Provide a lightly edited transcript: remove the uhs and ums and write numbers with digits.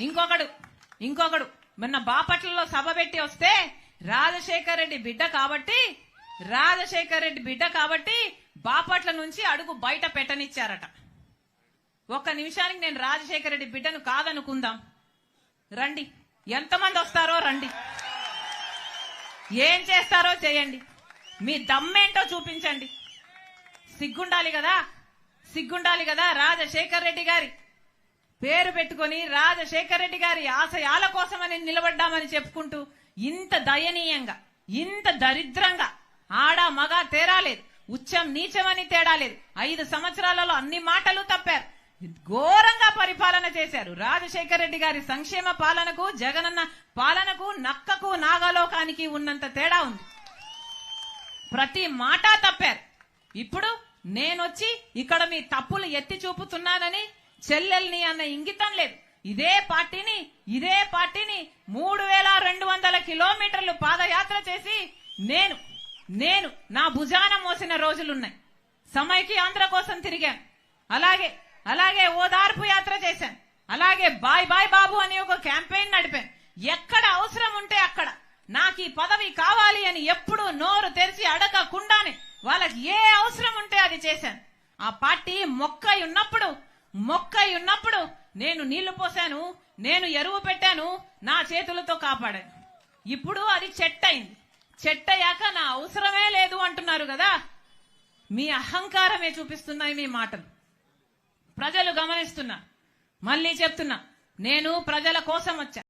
ఇంకొకడు మొన్న బాపట్లలో సభ పెట్టి వస్తే రాజశేఖర్ రెడ్డి బిడ్డ కాబట్టి బాపట్ల నుంచి అడుగు బయట పెట్టనిచ్చారట. ఒక్క నిమిషానికి నేను రాజశేఖర్ రెడ్డి బిడ్డను కాదనుకుందాం. రండి, ఎంతమంది వస్తారో రండి, ఏం చేస్తారో చేయండి, మీ దమ్మేంటో చూపించండి. సిగ్గుండాలి కదా రాజశేఖర్ రెడ్డి గారి పేరు పెట్టుకుని రాజశేఖర్ రెడ్డి గారి ఆశయాల కోసమని నిలబడ్డామని చెప్పుకుంటూ ఇంత దయనీయంగా, ఇంత దరిద్రంగా, ఆడ మగ తేడా లేదు, ఉచ్చం నీచమని తేడా లేదు, 5 సంవత్సరాలలో అన్ని మాటలు తప్పారు, ఘోరంగా పరిపాలన చేశారు. రాజశేఖర్ రెడ్డి గారి సంక్షేమ పాలనకు, జగనన్న పాలనకు, నక్కకు నాగలోకానికి ఉన్నంత తేడా ఉంది. ప్రతి మాట తప్పారు. ఇప్పుడు నేనొచ్చి ఇక్కడ మీ తప్పులు ఎత్తి చూపుతున్నానని చెల్లెల్ని అన్న ఇంగితం లేదు. ఇదే పార్టీని 3200 కిలోమీటర్లు పాదయాత్ర చేసి నేను నా భుజాన మోసిన రోజులున్నాయి. సమైక్య ఆంధ్ర కోసం తిరిగాను, అలాగే ఓదార్పు యాత్ర చేశాను, అలాగే బాయ్ బాయ్ బాబు అని ఒక క్యాంపెయిన్ నడిపాను. ఎక్కడ అవసరం ఉంటే అక్కడ నాకు ఈ పదవి కావాలి అని ఎప్పుడు నోరు తెరిచి అడగకుండానే వాళ్ళకి ఏ అవసరం ఉంటే అది చేశాను. ఆ పార్టీ మొక్కై ఉన్నప్పుడు నేను నీళ్లు పోసాను, నేను ఎరువు పెట్టాను, నా చేతులతో కాపాడాను. ఇప్పుడు అది చెట్టయింది. చెట్టయ్యాక నా అవసరమే లేదు అంటున్నారు కదా. మీ అహంకారమే చూపిస్తున్నాయి మీ మాటలు. ప్రజలు గమనిస్తున్నా. మళ్ళీ చెప్తున్నా, నేను ప్రజల కోసం వచ్చా.